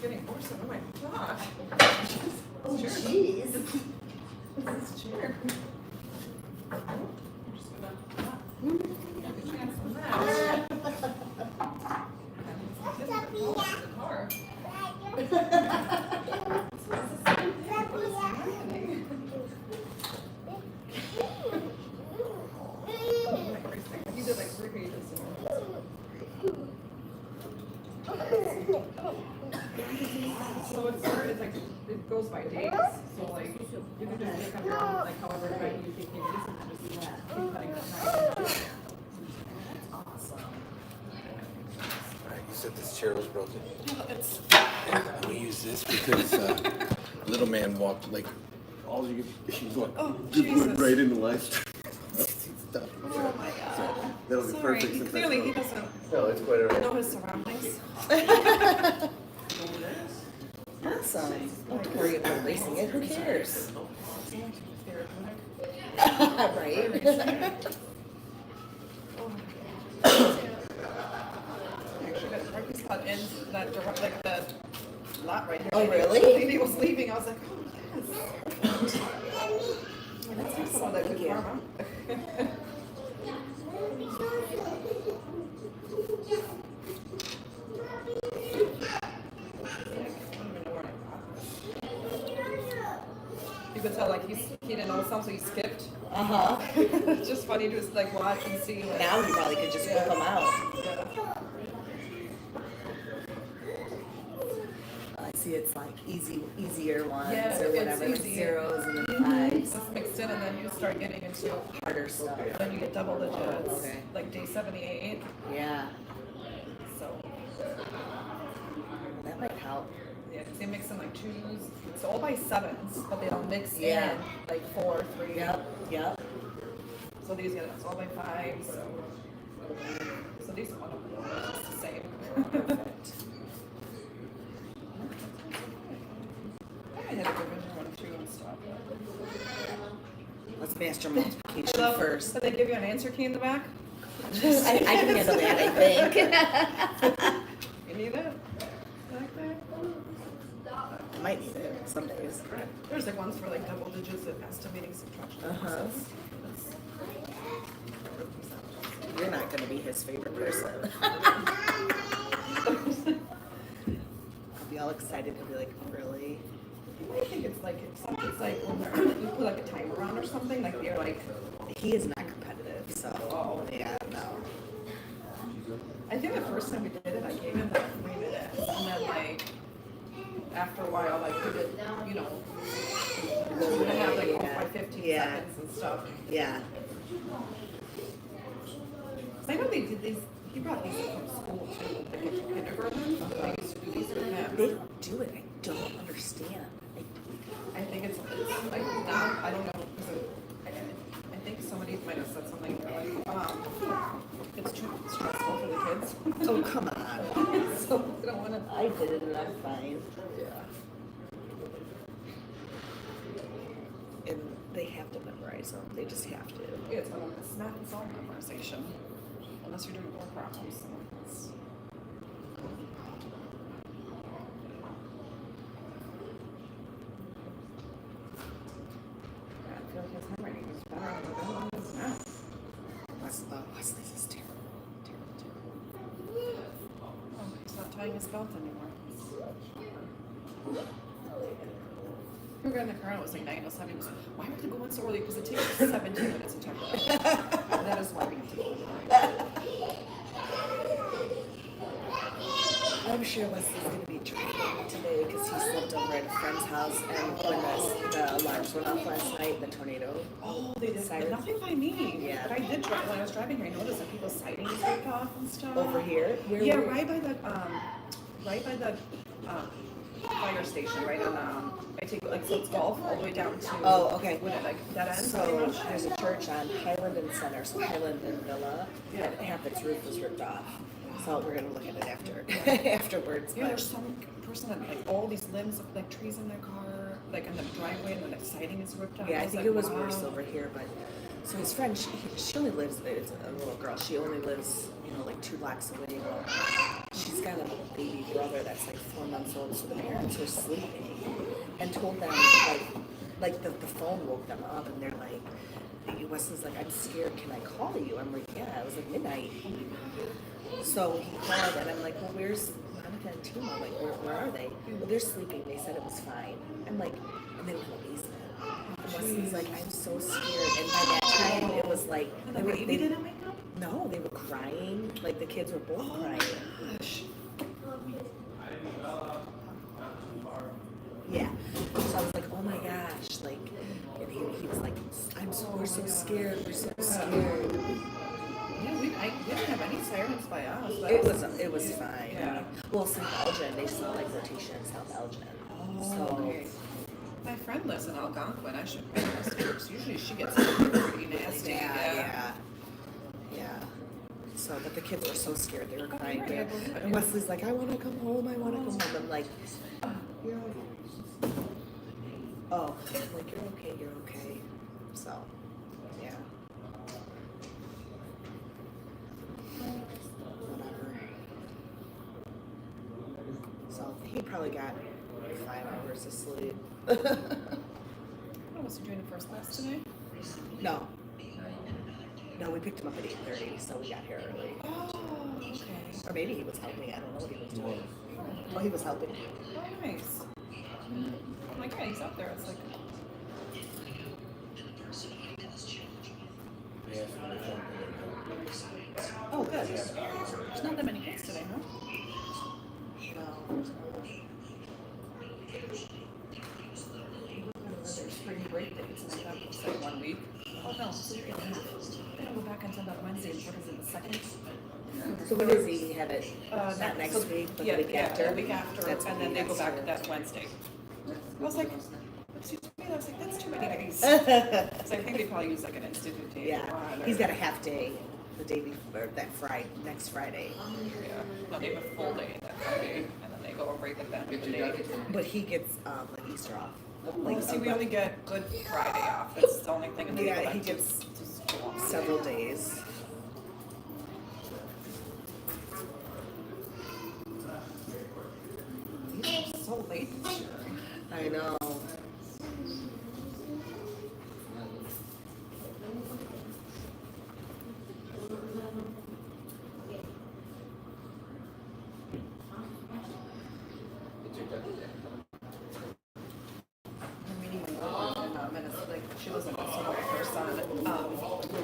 Getting worse. Oh my gosh. Oh, jeez. This chair. I'm just gonna get a chance on that. You did like 3 pages. So it's like, it goes by days, so like, you can just make up your own, like however time you think you need to just keep cutting it. Awesome. Alright, you said this chair was broken? It's, And we use this because little man walked like all you could, he's going, just went right into life. oh my god. That'll be Sorry, perfect since clearly he that's doesn't no, it's quite alright. know his surroundings. Awesome. Don't worry about racing it. Who cares? Right? Actually, that parking spot ends that direct, like the lot right here. Oh, really? The lady was leaving, I was like, oh yes. And that's nice about that good karma. You could tell like he didn't know something, so he skipped. It's just funny to just like watch and see. Like, Now you probably could just whip them out. yeah. I see it's like easier ones Yeah, or it's whatever, like easy. zeros and then It's fives. just mixed in, and then you start getting into Harder stuff. then you get double digits, Okay. like day 78. Yeah, So that might help. yeah, because they mix in like 2s. It's all by 7s, but they don't mix Yeah. in like 4, 3. Yep. So these get it's all by 5s. So these are just the same. Perfect. I had a division 1, 2 and stuff. Let's master multiplication So, first. so they give you an answer key in the back. I can handle that, I think. You need it? Like that? I might need it some days. There's like ones for like double digits of estimating subtraction. process. You're not going to be his favorite person. I'll be all excited. He'll be like, really? I think it's like when you put like a timer on or something, like you're like, He is not competitive, so yeah, no. I think the first time we did it, I gave him like 3 minutes, and then like after a while, like, you get, you know, you're gonna have like off by 15 seconds and stuff. Yeah. I know they did these, he brought these from school too, like in kindergarten. They used to do these for him. They don't do it. I don't understand. I think it's like now, I don't know, because I think somebody might have said something like, it's too stressful for the kids. Oh, come on. So they don't wanna. I did it and I'm fine. Yeah. And they have to memorize them. They just have to. It's not its own memorization, unless you're doing more problems. So it's, I feel like his handwriting is better than the other one is now. Wesley's is terrible. Oh, he's not tying his belt anymore. We were in the car and it was like 9:07. He goes, why would you go in so early? Because it takes 17 minutes to check out. And that is why we need to go in. I'm sure Wesley's going to be training today because he slept over at a friend's house and when the alarms went off last night, the tornado. Oh, they did Sirens. nothing by me. Yeah. But I did drive when I was driving here. I noticed that people's sightings ripped off and stuff. Over here? Yeah, right by the fire station, right on I take like so it's golf all the way down to when it like that ends pretty So much. there's a church on Highland and Center, so Highland and Villa, Yeah. and half its roof was ripped off. So we're gonna look at it after afterwards. Yeah, but- there's some person that like all these limbs of like trees in their car, like on the driveway, and then the siding is ripped off. Yeah, I was think like, it was wow. worse over here, but so his friend, she only lives. It's a little girl. She only lives, like 2 blocks away. Well, she's got a baby brother that's like 4 months old. So the parents were sleeping and told them like the phone woke them up, and they're like, Wesley's like, I'm scared. Can I call you? I'm like, yeah. It was like midnight. So he called, and I'm like, well, where's Monica and Timo? Like, where are they? Well, they're sleeping. They said it was fine. I'm like, and they were in the basement. And Wesley's like, I'm so scared. And by that time, it was like, And the baby didn't wake up? no, they were crying. Like, the kids were both crying. Gosh. Yeah. So I was like, oh my gosh. Like, and he was like, we're so scared. We're so scared. Yeah, we didn't have any sirens by us. It was fine. Yeah. Well, South Elgin, they saw like rotation in South Elgin. Oh, okay. My friend lives in Algonquin. I should bring this to her. Usually she gets pretty nasty. Yeah. So, but the kids were so scared. They were crying. right, I believe it. And Wesley's like, I want to come home. I want to come home. I'm like, you're okay. Oh, I'm like, you're okay. You're okay. So, yeah. Whatever. So he probably got 5 hours of sleep. Oh, was he doing the first class today? No. No, we picked him up at 8:30, so we got here early. Oh, okay. Or maybe he was helping. I don't know what he was doing. Oh, he was helping. Oh, nice. I'm like, yeah, he's up there. It's like, oh, good. There's not that many kids today, huh? No. There's spring break days, and I thought it was like 1 week. Oh, no, so you're gonna go back until that Wednesday. What is it, the 2nd? So when does he have it? Not Not next week, but the week yeah, after? the week after, That's and when then they go he back has to- that Wednesday. I was like, excuse me, I was like, that's too many days. So I think they probably use like an institute day. Yeah, he's got a half day the day before, that Friday, next Friday. Yeah, no, they have a full day that Friday, and then they go over break like that day. But he gets like Easter off. Like, see, we only get Good Friday off, that's the only thing. And then they go Yeah, back he to- gets to school. several days. It's so late this year. I know. We're meeting in Minnesota, like, she lives in Minnesota with her son.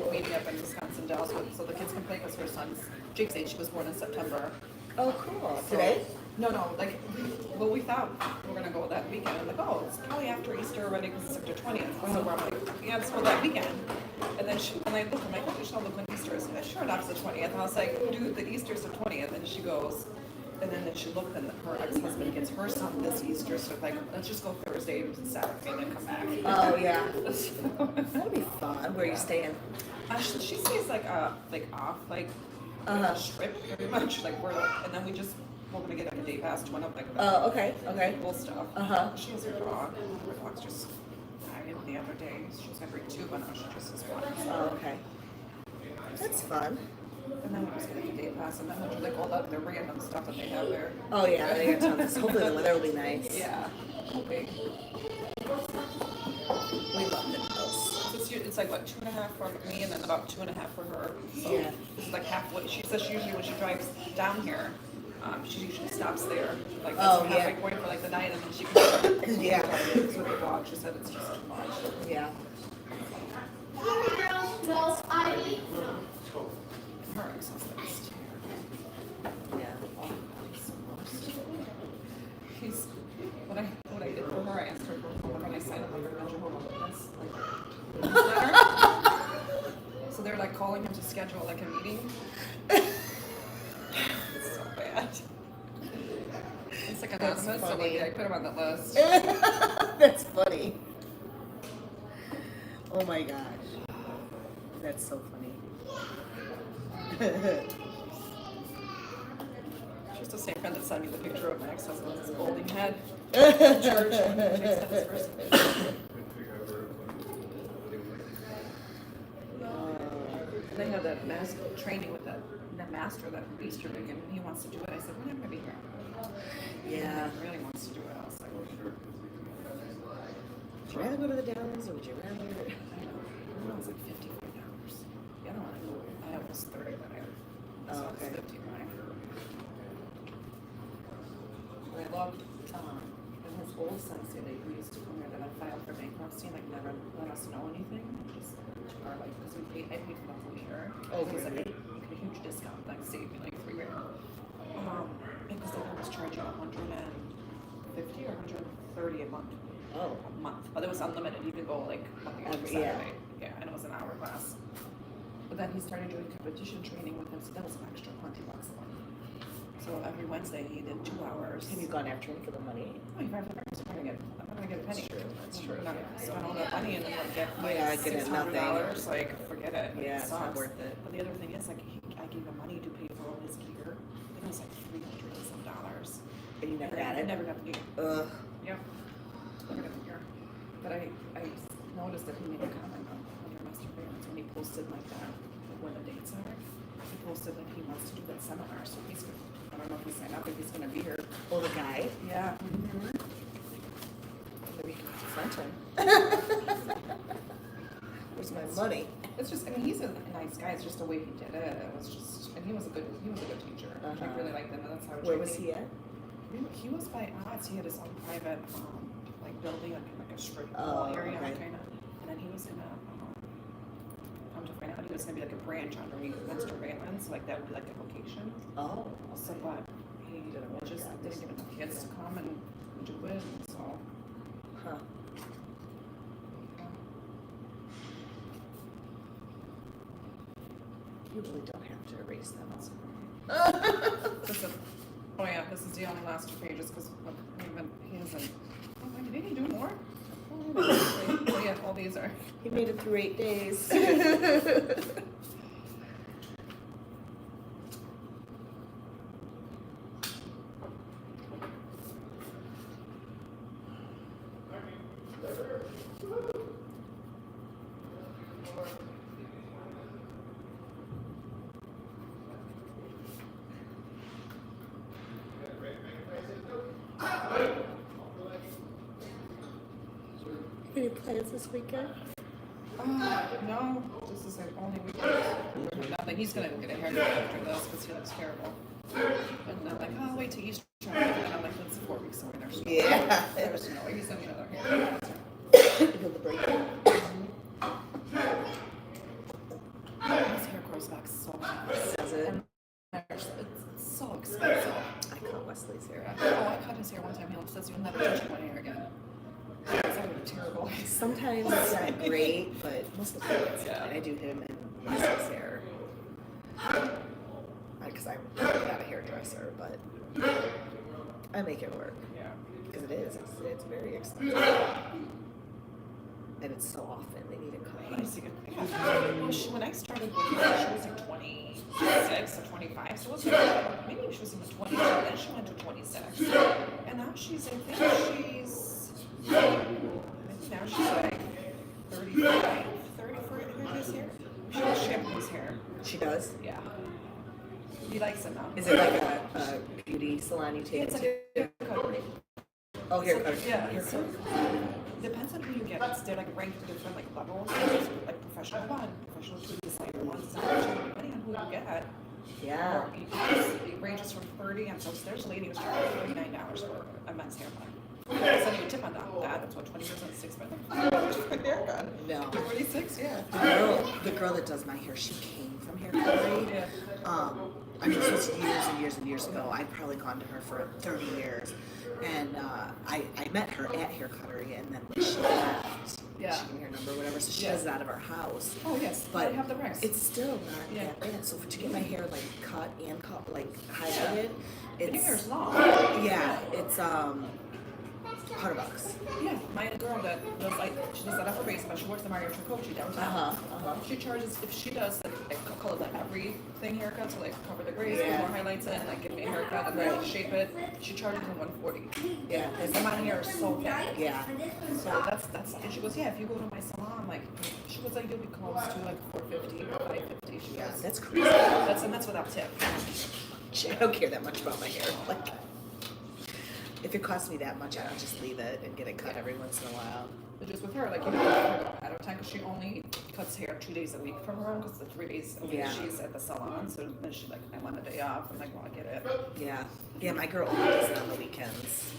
We're meeting up in Wisconsin, Dallas, so the kids can play because her son's Jake's age, she was born in September. Oh, cool. So- Today? No, like, well, we thought, we're gonna go that weekend. I'm like, oh, it's probably after Easter already because it's after 20th. So I'm like, yeah, let's go that weekend. And then when I look, I'm like, oh, you should look when Easter is. Yeah, sure enough, it's the 20th. And I was like, dude, the Easter's the 20th. And she goes, and then she looked, and her ex-husband gets her son this Easter. So like, let's just go Thursday and Saturday and then come back. Oh yeah, that'd be fun. Where are you staying? She stays like off, like a strip, pretty much. Like and then we're gonna get like a day pass to one of like the Okay. cool stuff. She has her dog. Her dog's just died the other day. She was gonna bring two, but now she just has one. Oh, okay. That's fun. And then we're just gonna get a day pass, and then we'll do like all the random stuff that they have there. Oh yeah, they got tons. Hopefully the weather will be nice. Yeah. Okay. We love the house. It's like what, 2.5 for me, and then about 2.5 for her. So Yeah. it's like halfway. She says she usually when she drives down here, she usually stops there. Like Oh, that's yeah. halfway point for like the night, and then she can Yeah. with the dog. She said it's just too much. Yeah. Her ex-husband's Yeah. He's what I did for her. I asked her for when I signed up under a Jehovah's Witness. So they're like calling him to schedule like a meeting. It's so bad. It's like anonymous, so funny. like I put him on the list. That's funny. Oh my gosh. That's so funny. She's the same friend that sent me the picture of my ex-husband's balding head in church when he said his first And they have that training with that master, that Easter week, and he wants to do it. I said, we're not gonna be here. Yeah. He really wants to do it. I was like, well, sure. Would you rather go to the Downs or would you rather? I know. One was like $55. The other one, I was 30, but Oh, okay. 55. I loved, and his old son said that we used to come here that I filed for bankruptcy and like never let us know anything. Just our like, because I paid for the whole year. Oh, it was like really? a huge discount, like saved me like $3 grand. Because they always charge you $150 or $130 a month. Oh. A month, but it was unlimited. You could go like Monday through Yeah. Saturday. Yeah, and it was an hour class. But then he started doing competition training with him, so that was an extra $100 a month. So every Wednesday he did 2 hours. Have you gone after him for the money? Oh, you're right, I'm not gonna get a penny. That's true. I'm not gonna spend all that money and then like get like Yeah, get it nothing. $600. Like forget it. Yeah, It it's not sucks. worth it. But the other thing is like I gave him money to pay for all his gear. It was like $300 and some dollars. And you never got I it? never got the gear. Ugh. Yep. Never got the gear. But I noticed that he made a comment on your master parents when he posted like that, like when the dates are. He posted that he wants to do that seminar, so he's gonna, I don't know if he signed up, if he's gonna be here. Oh, the guy? Yeah. Maybe you can confront him. Where's my money? It's just, I mean, he's a nice guy. It's just the way he did it. It was just, and he was a good teacher. I really liked him, and that's how. Where was he at? He was by odds. He had his own private, like building, like a strip Oh, mall area, okay. kind of. And then he was gonna, come to find out, he was gonna be like a branch underneath Mr. Valen, so like that would be like a location. Oh. So, but he just didn't get enough kids to come and do it, and so. Huh. You really don't have to erase them. This is, oh yeah, this is the only last 2 pages because he hasn't. Oh, wait, did he do more? Oh yeah, all these are. He made it through 8 days. Any plans this weekend? No, this is the only weekend. Nothing. He's gonna get a haircut after this because he looks terrible. And I'm like, oh, wait till Easter. And I'm like, that's 4 weeks away. There's no way he's gonna get another haircut. Feel the break. His hair grows back so fast. Does it? And it's so expensive. I cut Wesley's hair. Oh, I cut his hair one time. He says you'll never touch it 20 hair again. It's like terrible. Sometimes it's not great, but most of the time it's fine. I do him and his hair. Because I'm not a hairdresser, but I make it work. Yeah. Because it's very expensive. And it's so often they need a cut. When I started with her, she was like 26 or 25, so it was like, maybe she was in the 20s, and then she went to 26. And now she's, I think now she's like 35, 30 for his hair. She has shampoo's hair. She does? Yeah. He likes it now. Is it like a beauty salon you take It's it to? like a haircut. Oh, haircut. Yeah, haircut. Depends on who you get. They're like ranked different like levels. There's like professional one, professional two, designer one, depending on who you get. Yeah. It ranges from 30 and so there's a lady who's charging $39 for a men's haircut. So you tip on that. That's what 20% $6 for a haircut. No. 46, yeah. The girl that does my hair, she came from hair cuttery. Yeah. I mean, this was years and years and years ago. I'd probably gone to her for 30 years. And I met her at hair cuttery, and then when she left, Yeah. she gave me her number, whatever, so she does it out of her house. Oh yes, But I have the rest. it's still not that bad. So to get my hair like cut, like highlighted, Your hair's it's long. yeah, it's $100. Yeah, my girl that does like she does that at her base, but she works at Mario Tricoci downtown. She charges if she does like call it like everything haircuts, so like cover the grays, Yeah. more highlights in, like give me a haircut and then shape it. She charges me $140. Yeah, And my hair is so thick. yeah. So that's and she goes, yeah, if you go to my salon, like she was like you'll be close to like 450 or 550. She Yeah, goes. that's crazy. That's without tip. I don't care that much about my hair. Like, if it costs me that much, I'll just leave it and get it cut every once in a while. But just with her, like, you know, out of time, because she only cuts hair 2 days a week from her own, because the 3 days a week Yeah. she's at the salon. So then she's like, I want a day off. I'm like, well, I get it. Yeah. Yeah, my girl only does it on the weekends.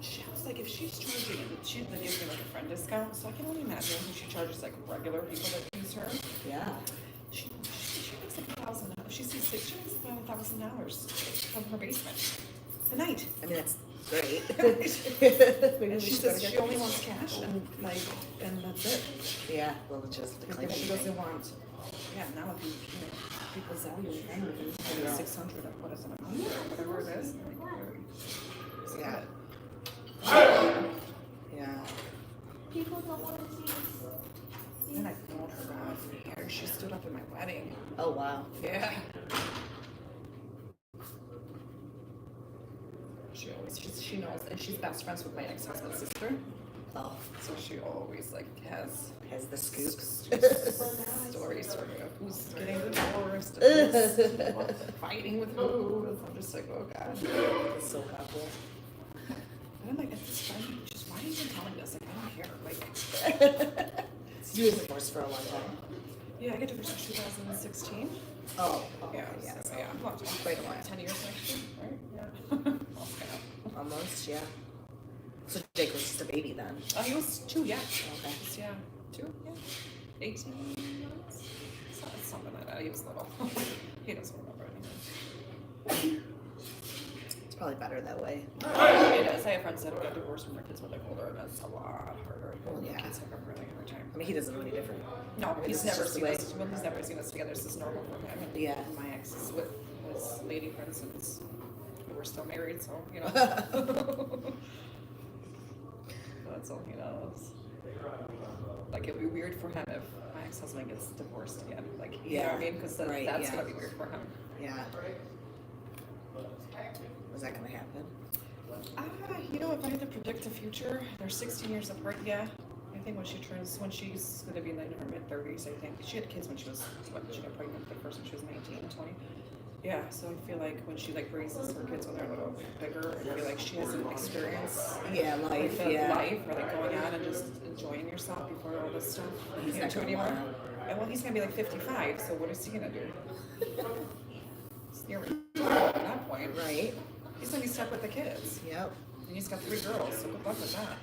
She was like, if she's charging, she then gives me like a friend discount. So I can only imagine who she charges like regular people that use her. Yeah. She makes like $1,000. She sees she makes about $1,000 from her basement a night. I mean, that's great. And she says she only wants cash and like, and that's it. Yeah, well, just the Because claim. she doesn't want. Yeah, now if you know, people's value is 600 or what is it, 100 or whatever it is. Like, Yeah. Yeah. People don't want to see us. and I told her about hair. She stood up at my wedding. Oh, wow. Yeah. She knows, and she's best friends with my ex-husband's sister. Oh, So she always like has has the scoops. stories for me of who's getting divorced, and who's fighting with who. I'm just like, oh god. It's so helpful. And I'm like, at this time, just why are you even telling this? Like, I don't care. Like, You were divorced for a long time. yeah, I get divorced in 2016. Oh, Yeah, yeah. so, yeah, I'm about Quite a while. 10 years next year, right? Yeah. Almost, yeah. Almost, yeah. So Jake was just a baby then. He was 2, yeah. Okay. Yeah, 2, yeah. 18 months. Something like that. He was little. He doesn't remember anything. It's probably better that way. It is. I have friends that got divorced when their kids were like older, and that's a lot harder. Well, yeah. Kids remember everything every time. I mean, he doesn't know any different. No, This he's is never just the seen way- us. Well, he's never seen us together. This is normal for him. And Yeah. my ex is with his lady, for instance. We're still married, so you know. That's all he knows. Like it'd be weird for him if my ex-husband gets divorced again. Like, you know what I mean? Because Right, that's yeah. gonna be weird for him. Yeah. Was that gonna happen? You know, if I had to predict the future, they're 16 years apart. Yeah, I think when she's gonna be in her mid-30s, I think she had kids when she was she got pregnant the first when she was 19 and 20. Yeah, so I feel like when she like raises her kids when they're a little bigger, I feel like she has an experience. Yeah, life, Like the yeah. life, or like going out and just enjoying yourself before all this stuff. He's can't not do gonna anymore. wanna. And well, he's gonna be like 55, so what is he gonna do? You're at that point, Right. he's gonna be stuck with the kids. Yep. And he's got 3 girls, so good luck with that.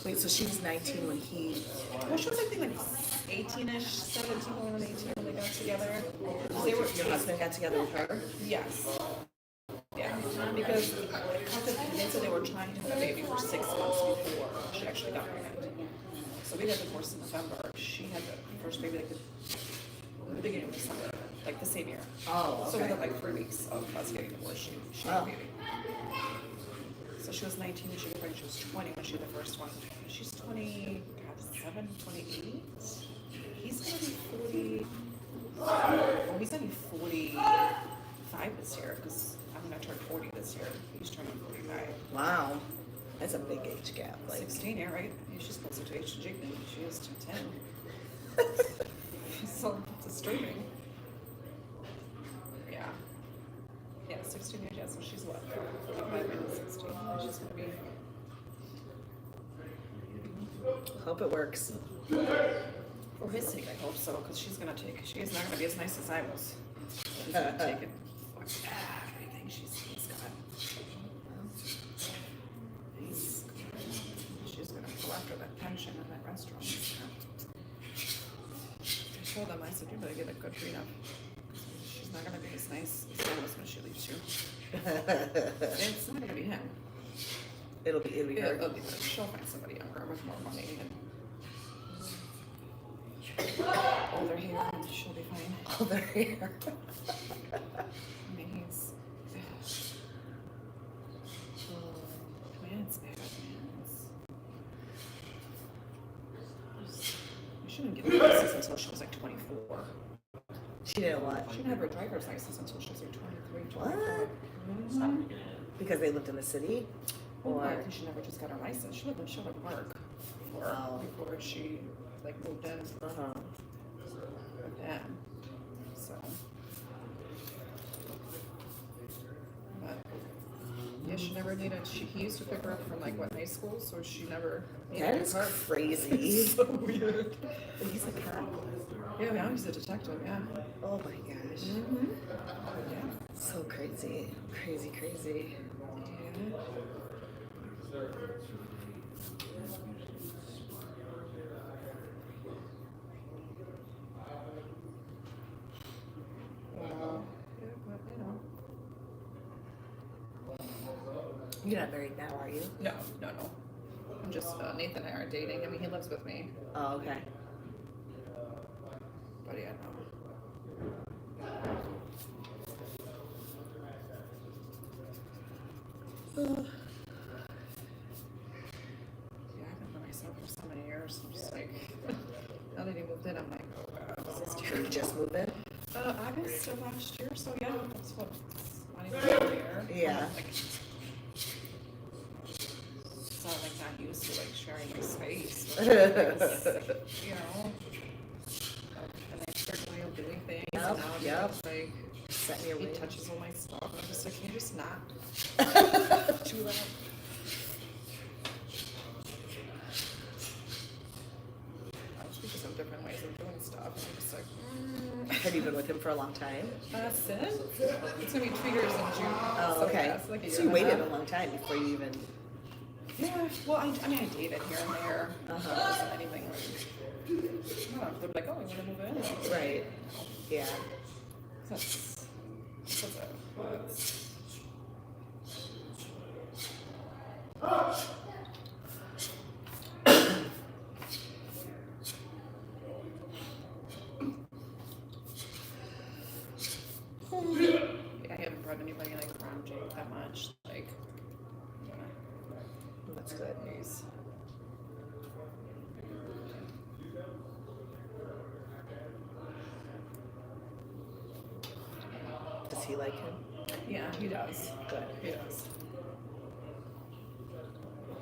Wait, so she was 19 when he. Well, she was, I think, like 18-ish, 17, going on 18 when they got together. They were, Your husband got together with her? yes. Yeah, because they said they were were trying to have a baby for 6 months before she actually got pregnant. So we got divorced in November. She had the first baby like the beginning of December, like the same year. Oh, So okay. within like 3 weeks of us getting divorced, she had a baby. So she was 19 when she got pregnant. She was 20 when she had the first one. She's 27, 28. He's gonna be 40. Oh, he's gonna be 45 this year because I'm gonna turn 40 this year. He's turning 45. Wow. That's a big age gap. Like 16, yeah, right? Yeah, she's closer to age to Jake than she is to 10. So it's disturbing. Yeah. Yeah, 16 years, yeah, so she's what? 45 minutes, 16. She's gonna be. hope it works. For his sake, I hope so, because she is not gonna be as nice as I was. She's gonna take it, fuck everything he's got. She's gonna go after that pension in that restaurant. I told him, I said, you better get a good prenup. She's not gonna be as nice as I was when she leaves you. It's not gonna be him. It'll be her. It'll be her. She'll find somebody younger with more money and older hair, and she'll be fine. Older hair. I mean, he's. Man, it's bad, man. I shouldn't get a license until she was like 24. She didn't what? She didn't have her driver's license until she was like 23, 24. What? Mhm. Because they lived in the city? Or Or I think she never just got her license. She lived in Shelburne Park before she like moved in with them. So, but yeah, she never needed. He used to pick her up from like what, high school, so she never. that is crazy. So weird. But he's a cop. Yeah, now he's a detective. Yeah. Oh my gosh. Mm-hmm. Yeah. So crazy. Crazy, crazy. Yeah. Well, yeah, but you know. You're not married now, are you? No. I'm just Nathan and I are dating. I mean, he lives with me, Oh, okay. but yeah, no. Yeah, I've been by myself for so many years. I'm just like, now that he moved in, I'm like, oh god, this is Did you terrible. just move in? August of last year, so yeah, that's what, not even a year. Yeah. Like, so I'm like not used to like sharing my space. Because, you know, and I started way of doing things. Yep, And now yep. it's like, Set in your he way. touches all my stuff. And I'm just like, can you just not do that? Because of different ways of doing stuff. And I'm just like, Have you been with him for a long time? Since? It's gonna be 2 years in June. Oh, so okay. yeah, it's like a year So you and a waited half. a long time before you even. Yeah, well, I mean, I dated here and there. Uh-huh. It wasn't anything like, I don't know, they're like, oh, you wanna move in? Right. Yeah. That's yeah, I haven't brought anybody like around Jake that much. Like, That's good. he's. Does he like him? Yeah, he does. Good. He does.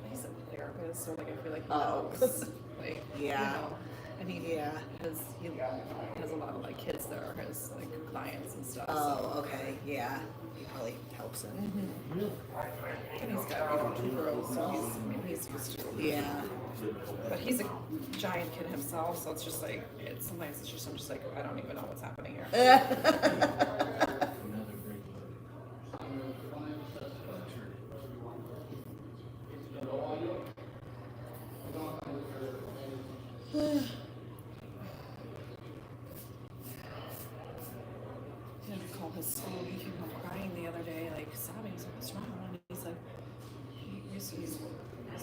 He's a therapist, so like I feel like he Oh. knows. Like, Yeah. you know, and he Yeah. has a lot of like kids that are his like clients and stuff. Oh, okay. Yeah. He probably helps him. And he's got 2 girls, so he's used to it. Yeah. But he's a giant kid himself, so it's just like sometimes it's just I'm just like I don't even know what's happening here. I had to call his school. He came home crying the other day, like sobbing. So what's wrong? And he's like, he's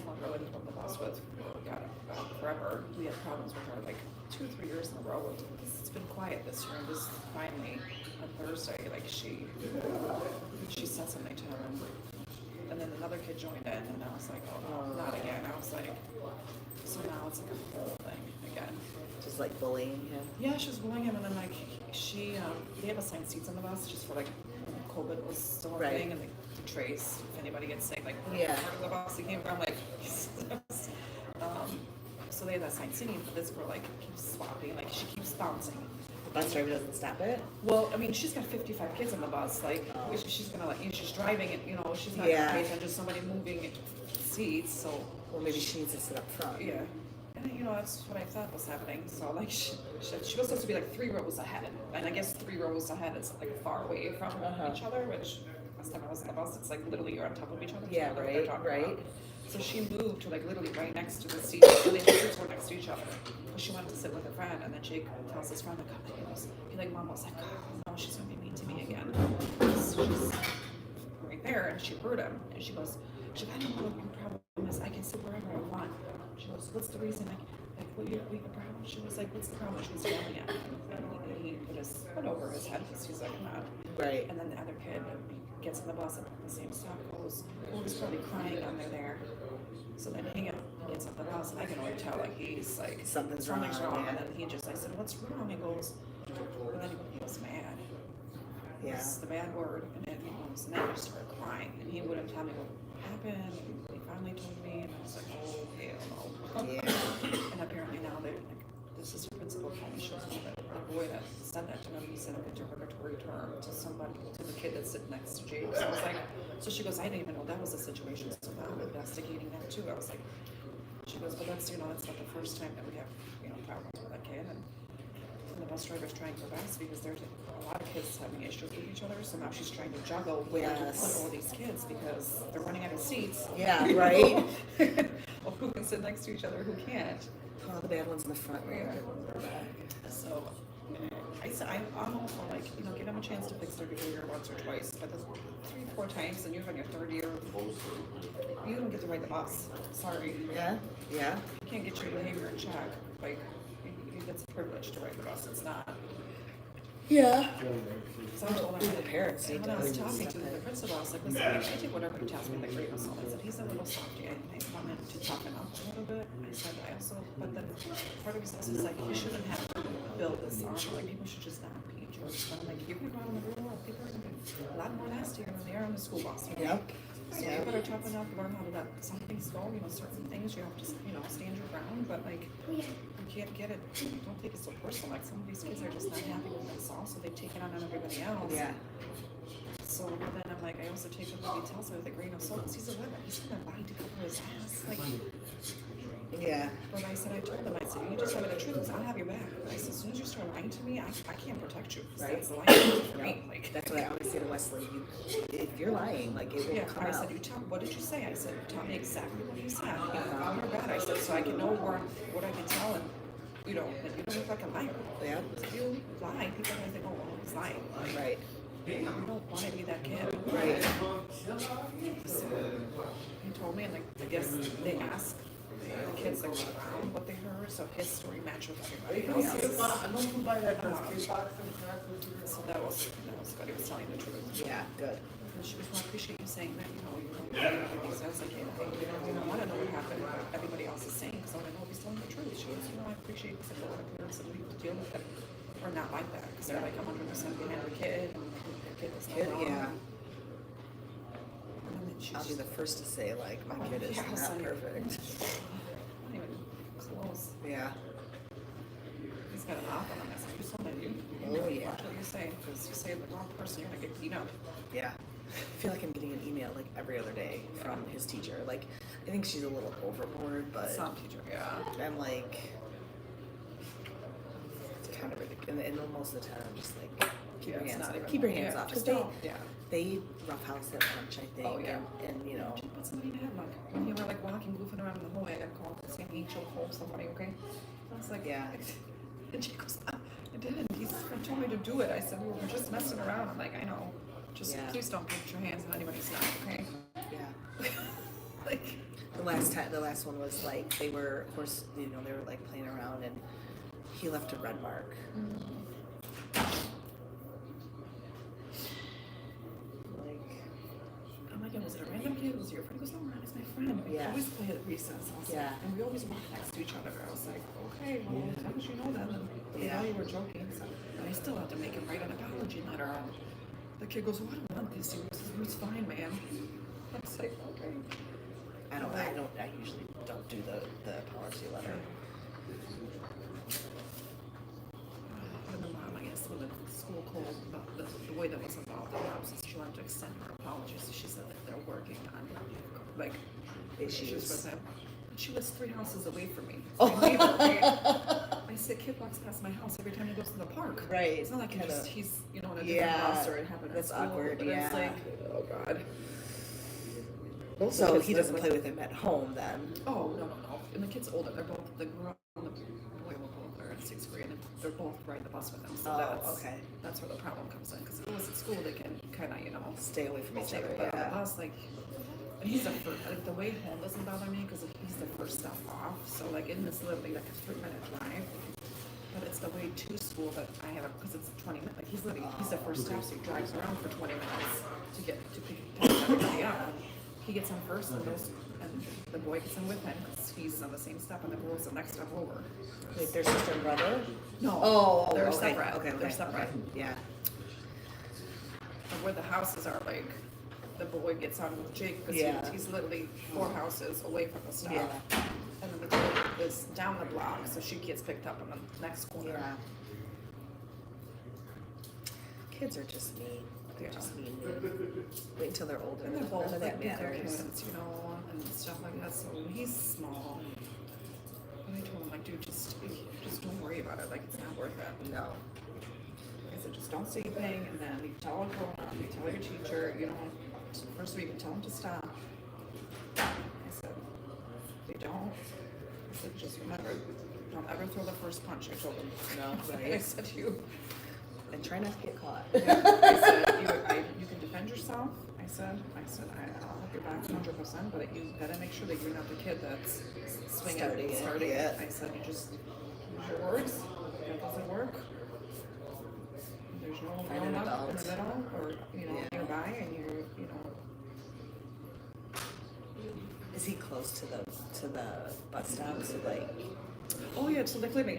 one girl that he rode the bus with. Got forever. We had problems with her like 2-3 years in a row. It's been quiet this year, and just finally on Thursday, like she said something to him, and then another kid joined in, and I was like, oh no, not again. I was like, so now it's like a whole thing again. Just like bullying him. Yeah, she was bullying him, and then like they have assigned seats on the bus just for like when COVID was still a thing, and to trace if anybody gets sick, like part of the bus they came from, like. So they have assigned seating, but this girl like keeps swapping, like she keeps bouncing. The bus driver doesn't stop it? Well, I mean, she's got 55 kids on the bus, like she's gonna like, she's driving it, she's not gonna pay attention to somebody moving seats, so. Well, maybe she needs to sit up front. Yeah. And that's what I thought was happening. So like she was supposed to be like 3 rows ahead, and I guess 3 rows ahead is like far away from each other, which last time I was on the bus, it's like literally you're on top of each other. Yeah, right. So she moved to like literally right next to the seat. So the seats were next to each other. She wanted to sit with her friend, and then Jake tells his friend, like, Mom was like, oh no, she's gonna be mean to me again. She's right there, and she heard him, and she goes, I don't know what your problem is. I can sit wherever I want. She goes, what's the reason? Like, what your problem? She was like, what's the problem? She was yelling at him, and he put his foot over his head because he's like, not. Right. And then the other kid gets in the bus and the same stop goes, he's probably crying on there. So then he gets on the bus, and I can already tell, like, he's like, something's wrong. Yeah. And then he just, I said, what's wrong? He goes, and then he was mad. Yeah. It's the bad word. And then he goes, and then he started crying. And he wouldn't tell me what happened. And he finally told me, and I was like, oh, hell no. Yeah. And apparently now this is principal told me, she was the boy that said that to him, he said a derogatory term to somebody, to the kid that's sitting next to Jake. So I was like, so she goes, I didn't even know that was a situation, so now I'm investigating that too. I was like, she goes, but that's, that's not the first time that we have, problems with that kid. And the bus driver's trying her best because there's a lot of kids having issues with each other, so now she's trying to juggle where to put all these kids because they're running out of seats. Yeah, right. Well, who can sit next to each other, who can't? Oh, the bad ones in the front row. So I'm all for like, give them a chance to fix their behavior once or twice, but 3-4 times and you're on your 3rd year, you don't get to ride the bus. Sorry. Yeah. You can't get your behavior in check. Like, it's a privilege to ride the bus. It's not. Yeah. So I told him, the parents need when I to was talking to the principal, I was like, listen, I take whatever he tells me the grade was on. I said, he's a little softy. I want him to toughen up a little bit. I said, but then part of his house is like, you shouldn't have to build this armor. Like, people should just not be jerks. But I'm like, you can go out in the real world, people are going to be a lot more nastier than they are on the school bus. Yep. So you better toughen up, learn how to let some things go. Certain things you have to, stand your ground. But like, you can't get it. Don't take it so personal. Like some of these kids are just not happy with themselves, so they take it on everybody else. Yeah. So then I'm like, I also take what he tells her with a grain of salt. Because he's a woman. He's gonna lie to cover his ass. Like. Yeah. But I said, I told him, I said, you just tell me the truth, I'll have your back. I said, as soon as you start lying to me, I can't protect you. Right. That's the lying for me. Like, that's what I always say to Wesley. If you're lying, like it will come I out. said, what did you say? I said, tell me exactly what you said. I'll your back. I said, so I can know what I can tell and that you don't look like a liar. Yeah. If you lie, people are gonna think, oh, well, he's lying. Right. You don't want to be that kid. Right. So he told me, and like, I guess they asked the kids like around what they heard, so his story matched with everybody else's. So that was good. He was telling the truth. Yeah, good. And she was, well, I appreciate you saying that, you don't believe what he says. Like, you don't want to know what happened, what everybody else is saying, because I want to know if he's telling the truth. She goes, I appreciate you said a lot of parents that people deal with it are not like that, because they're like 100% behind their kid, and their kid is not wrong. Yeah. And then I'll be the first to say, like, my kid is not perfect. Not even close. Yeah. He's got an mouth on him. I said, you so many. Oh, yeah. Watch what you say, because you say the wrong person, you're going to get beat up. Yeah. I feel like I'm getting an email like every other day from his teacher. Like, I think she's a little overboard, but Some teacher, yeah. I'm like, it's kind of ridiculous. And most of the time, I'm just like, keep your hands off. Because they roughhouse at lunch, I think. Oh, yeah. And you know. She put somebody in headlock. When you were like walking, goofing around in the hallway, I got called saying he choked hold somebody, okay? I was like, yeah. And she goes, I didn't. He told me to do it. I said, we were just messing around. I'm like, I know. Just please don't put your hands on anybody's neck, okay? Yeah. Like, The last one was like they were, of course, you know, they were like playing around, and he left a red mark. Like, I'm like, was it a random kid? Was it your friend? He goes, no, Ron, it's my friend. We Yeah. always play at recess. I was Yeah. like, and we always walk next to each other. I was like, okay, well, as long as you know that, then you know you were joking. So, and I still had to make him write an apology letter. And the kid goes, well, I don't want this. He goes, it's fine, man. I was like, okay. I usually don't do the apology letter. And the mom, I guess, when the school called about the way that was involved in the house, she wanted to extend her apology. So she said that they're working on like issues with him. And she was 3 houses away from me. Oh. I said, kid walks past my house every time he goes to the park. Right. It's not like Kinda- he's you know in a different house or it happened at That's school. awkward. But Yeah. it's like, oh god. So he doesn't play with him at home then. Oh no. And the kid's older. They're both the girl and the boy were both there in 6th grade, and they're both riding the bus with him. So Okay. that's where the problem comes in. Because if it was at school, they can kind of Stay away from each stay other. away. But on Yeah. the bus, like, and he's the first. Like the way home doesn't bother me because he's the first stop off. So like in this literally like a 3-minute drive. But it's the way to school that I have because it's 20 minutes. Like he's the first stop, so he drives around for 20 minutes to get to pick everybody up. He gets on first, and the boy gets in with him because he's on the same step, and the girl's the next step over. Wait, their sister and brother? No, Oh, they're okay. separate. Okay, They're separate. Okay. Yeah. And where the houses are, like, the boy gets on with Jake because Yeah. he's literally 4 houses away from the stop. Yeah. And then the girl is down the block, so she gets picked up in the next corner. Yeah. Kids are just mean. They're just mean. Wait until they're older. And they're both None of like that bigger matters. kids, you know, and stuff like that. So he's small. And I told him, like, dude, just don't worry about it. Like, it's not worth it. No. I said, just don't say anything, and then you tell a grown up, you tell your teacher, you know, first week, you tell them to stop. I said, they don't. I said, just remember, don't ever throw the first punch. I told him. No, I right. said, you. And try not to get caught. I said, you can defend yourself. I said, I'll have your back 100%, but you gotta make sure that you're not the kid that's Starting it, starting yeah. it. I said, you just use your words. If it doesn't work, there's no Find an grown up in adult. the middle or, you know, Yeah. nearby, and you're, you know. Is he close to the bus stop? So like, Oh yeah, so like living,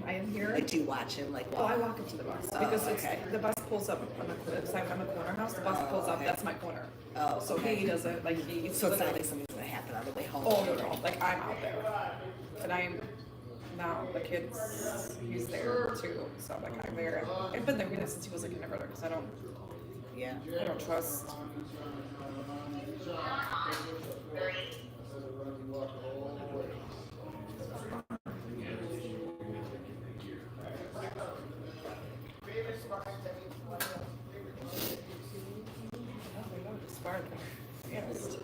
I am here. do you watch him like Oh, I walk? walk up to the bus Oh, because okay. the bus pulls up on the corner. It's like I'm a corner house. The bus Oh, pulls up. okay. That's my corner. Oh, So okay. he doesn't like he. So it's not like something's gonna happen on the way home. Oh no, like I'm out there, and I'm now the kid's he's there too. So like I'm there. I've been there since he was a kindergartner because I don't Yeah. trust. Yes. Do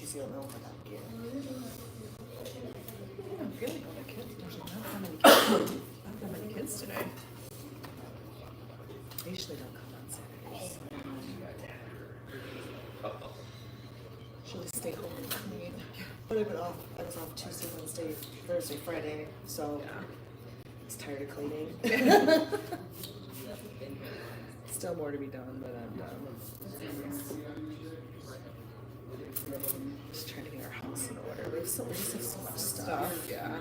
you see a little bit up here? I'm feeling all the kids. There's not that many kids today. They usually don't come on Saturdays. She'll just stay home and clean. But I've been off. I was off Tuesday, Wednesday, Thursday, Friday, so Yeah. I was tired of cleaning. Still more to be done, but I'm done. Just trying to get our house in order. We just have so much stuff. Stuff, yeah.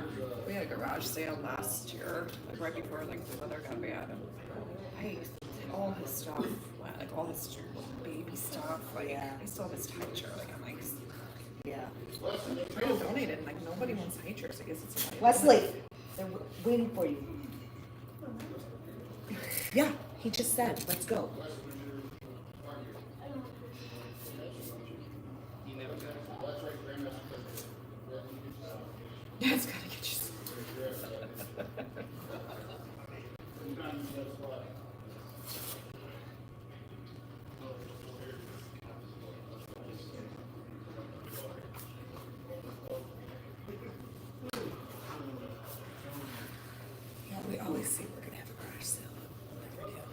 We had a garage sale last year, like right before like the weather got bad, and all his stuff, like all his baby stuff, like Yeah. I still have his high chair, like I'm like Yeah. trying to donate it, and like nobody wants high chairs. I guess it's a Wesley, they're waiting for you. Yeah, he just said, let's go. Dad's gotta get you. Yeah, we always say we're gonna have a garage sale, but we never do.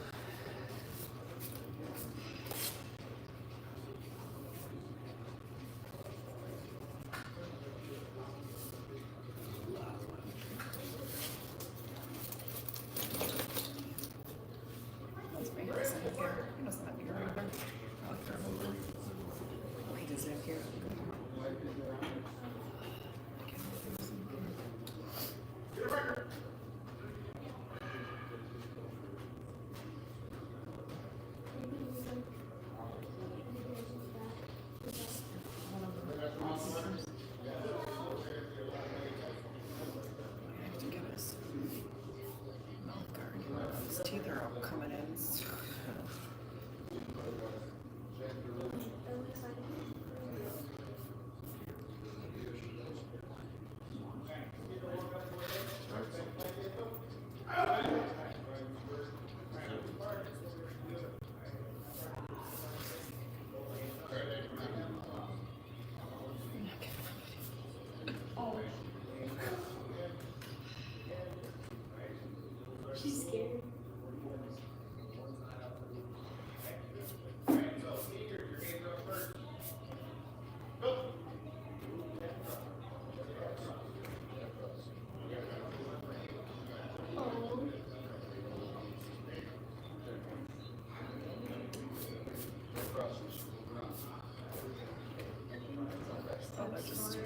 She's scared. Oh. Oh, that just.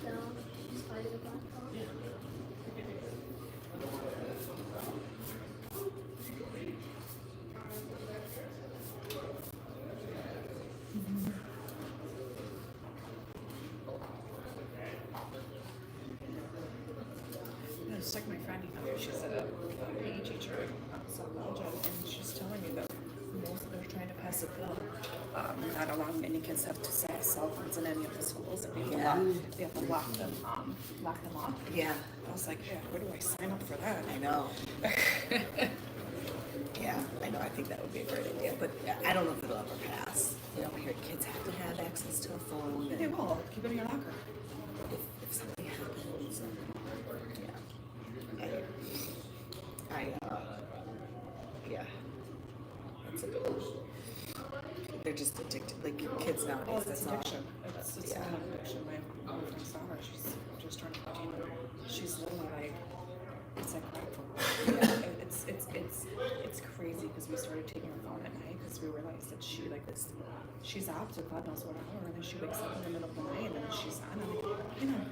No, she's fighting a black dog. I was talking to my friend, she's a PE teacher at South Belgium, and she's telling me that most they're trying to pass a bill, not allowing any kids have to have cell phones in any of the schools. And they have to lock them up. Yeah, I was like, yeah, where do I sign up for that? I know. Yeah, I know. I think that would be a great idea, but I don't know if it'll ever pass. You know, here kids have to have access to a phone. They And will. Keep it in your locker. if something happens, yeah, it's a they're just addicted. Like kids nowadays, Oh, it's that's all. addiction. It's Yeah. an addiction. My friend Sarah, she's just turned 15. She's literally like, it's like crack for her. Yeah. It's crazy because we started taking her phone at night because we realized that she like this. She's out to God knows what hour, and then she wakes up in the middle of the night, and then she's on. I'm like, you know,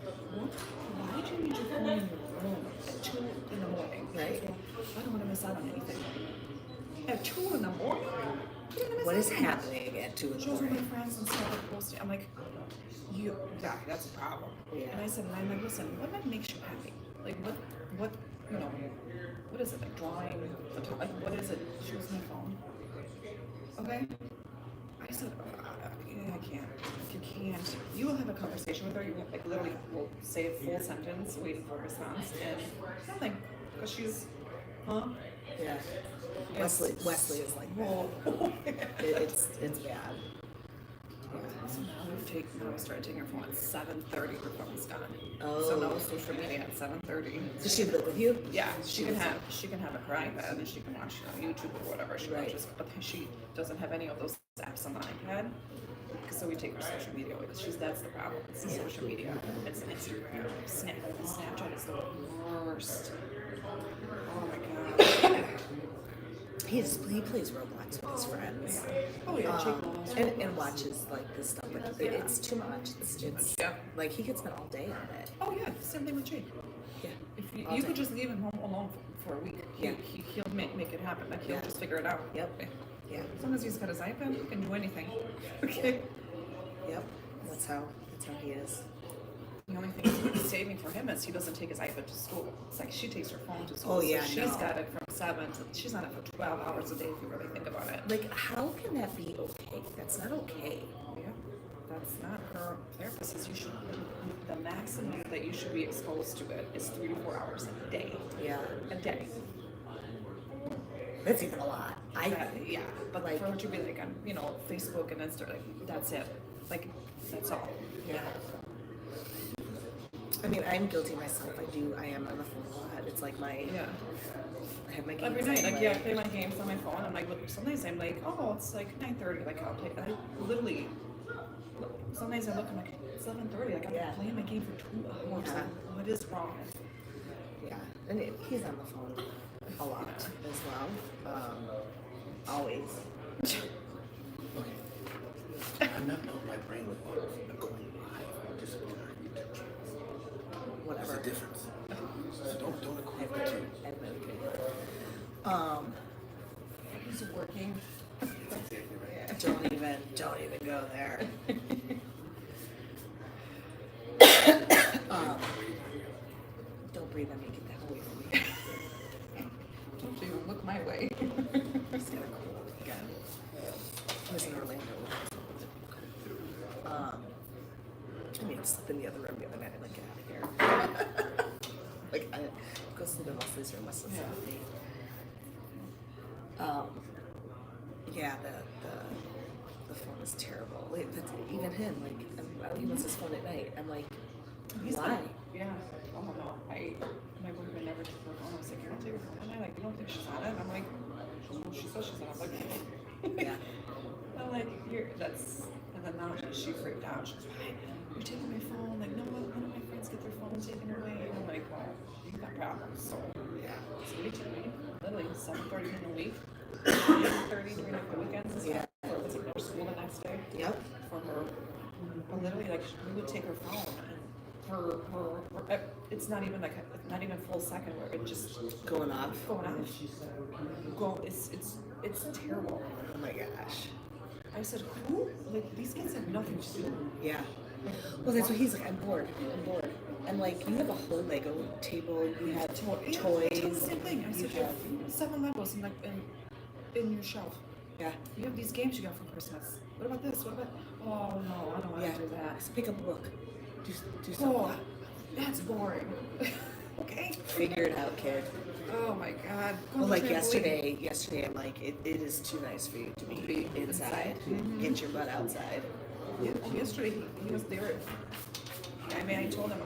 why do you need your phone in your room at 2 in the morning? Right. I don't want to miss out on anything. At 2 in the morning? What is happening at 2 in the Shows me my morning? friends and stuff like posting. I'm like, yeah, that's a problem. Yeah. And I said, and I'm like, listen, what makes you happy? Like, what, you know, what is it? Like drawing, like, what is it? Shows my phone. Okay. I said, yeah, I can't. Like, you can't. You will have a conversation with her. You will, like literally will say a full sentence, waiting for a response, and nothing, because she's, huh? Yeah. Wesley is like, Well, it's bad. so now we started taking her phone at 7:30. Her phone's done. Oh. So no social media at 7:30. Does she live with you? Yeah, she can have it her iPad and she can watch YouTube or whatever she Right. watches. But she doesn't have any of those apps on the iPad. So we take her social media away because that's the problem. It's the social media. It's Instagram, Snapchat is the worst. Oh my god. He plays Roblox with his friends. Oh yeah, Jake And watches like this stuff, but it's too much. It's Yeah. like he could spend all day on it. Oh yeah, same thing with Jake. Yeah. If you, All you day. could just leave him home alone for a week. Yeah. He'll make it happen. Like he'll Yeah. just figure it out. Yep. Yeah. As long as he's got his iPad, he can do anything. Okay. Yep. That's how he is. The only thing that's saving for him is he doesn't take his iPad to school. It's like she takes her phone to school. Oh, yeah, So she's no. got it from 7 to, she's on it for 12 hours a day if you really think about it. Like, how can that be okay? That's not okay. Yeah. That's not her therapist says you should, the maximum that you should be exposed to it is 3 to 4 hours a day. Yeah. A day. That's even a lot. Yeah, but like for her to be like on, you know, Facebook and Insta, like that's it. Like that's all. Yeah. I mean, I'm guilty myself. I am on the phone a lot. It's like my, Yeah. I have my games Every night, on like my- yeah, I play my games on my phone. I'm like, look, sometimes I'm like, oh, it's like 9:30. Like I'll play. I literally. Sometimes I look, I'm like, it's 11:30. Like I'm Yeah. playing my game for 2 hours. Yeah. Like, what is wrong? Yeah, and he's on the phone a lot as well. Always. Okay. I'm not on my brain with a coin live. Just on our YouTube channel. What's Whatever. the difference? So don't equate the I two. have Is it working? That's exactly right. don't even go there. Don't breathe on me. Get that away from me. Don't even look my way. Just got a cold again. I was in Orlando. I mean, I slept in the other room the other night. I'm like, get out of here. Like, I go sleep in Leslie's room. Leslie's Yeah. with me. Yeah, the phone is terrible. Like, even him, like, he wants his phone at night. I'm like, He's why? like, yeah. Oh no. My boyfriend never took her phone. I was like, you're not taking her phone. And I like, you don't think she's on it? I'm like, well, she says she's on it. I'm like, Yeah. I'm like, and then now she freaked out. She's like, you're taking my phone. Like, no, none of my friends get their phones taken away. And I'm like, well, you got problems. So, yeah. So we took me literally 7:30 in the week, 8:30 during the weekends. And Yeah. stuff. It was like their school the next day. Yep. For her. But literally, like, we would take her phone and it's not even like not even a full second where it just Going off. It's terrible. Oh my gosh. I said, who? Like, these kids have nothing to do. Yeah. Well, that's what he's like. I'm bored. I'm like, you have a whole Lego table. You have toys. Same thing. I said, you have 7 Legos in your shelf. Yeah. You have these games you got for Christmas. What about this? What about? Oh no, I don't want to do that. So pick up a book. Do something. Oh, that's boring. Okay. Figure it out, kid. Oh my God. Well, like yesterday, I'm like, it is too nice for you to be inside. Mm-hmm. Get your butt outside. Yeah, yesterday he was there. I mean, I told him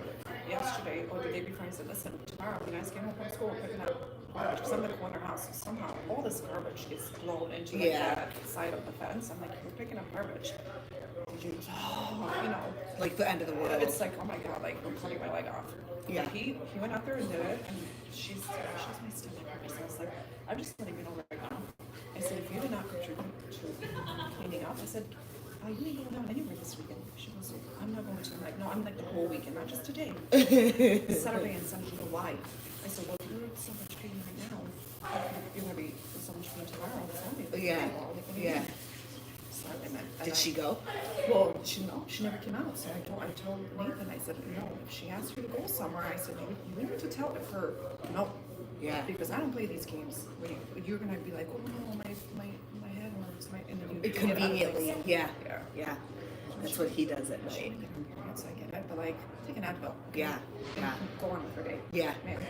yesterday or the day before. I said, "Listen, tomorrow when you guys get home from school, we're picking up garbage because I'm gonna go in our house. So somehow all this garbage gets blown into like, that side of the fence. I'm like, we're picking up garbage. Did you? Oh, you know, Like the end of the world. it's like, oh my God, like I'm cutting my leg off. Yeah. But he went out there and did it, and she's my stomach hurts. So I was like, I'm just letting you know right now. I said, if you did not contribute to cleaning up, I said, you ain't going out anywhere this weekend. She goes, I'm not going to. I'm like, no, I'm like the whole weekend, not just today. Saturday and Sunday. She goes, why? I said, well, you're so much pain right now. You're gonna be so much pain tomorrow. Yeah. Yeah. So, Did she go? Well, she never came out. So I told Nathan, I said, no, if she asked you to go somewhere, I said, you need to tell her no. Yeah. Because I don't play these games. You're gonna be like, oh no, my head hurts. And then you Conveniently. Yeah. Yeah. That's what he does at night. So I get it, but like, take an Advil. Okay? Yeah. Yeah. Go on with her day. Yeah. Man.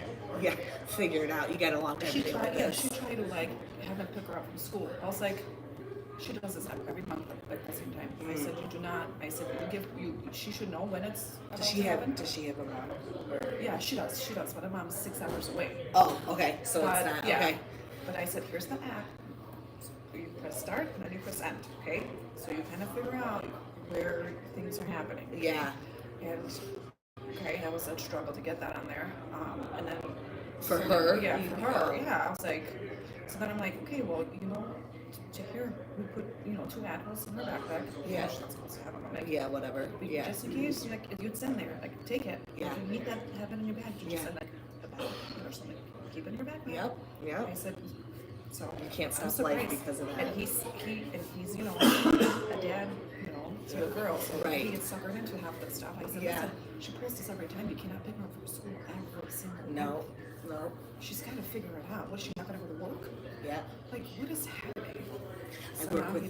Yeah. Figure it out. You got a long time to do it. She tried to like have him pick her up from school. I was like, she does this every month at the same time. I said, you do not. I said, she should know when it's about Does to she happen. have a mom? Or... Yeah, she does. But her mom's 6 hours away. Oh, okay. So But, it's not yeah. okay. But I said, here's the app. You press start and then you press end. Okay. So you kind of figure out where things are happening. Yeah. And okay, that was a struggle to get that on there. And then For her? Yeah, for her. Yeah. I was like, so then I'm like, okay, well, check here. We put, 2 Advils in her backpack. Yeah. She's not supposed to have them. I'm like, Yeah, whatever. Yeah. just in case, like, if you'd send there, like, take it. Yeah. If you need that, have it in your bag. You just Yeah. send like a bag or something. Keep it in your backpack. Yep. I said, so You can't I'm stop life surprised. because of that. And he's a dad, to a girl, so Right. he gets suckered into half that stuff. I said, Yeah. listen, she pulls this every time. You cannot pick her up from school every single No. week. No. She's got to figure it out. What, is she not going to go to work? Yeah. Like, what is happening? I So work now with he-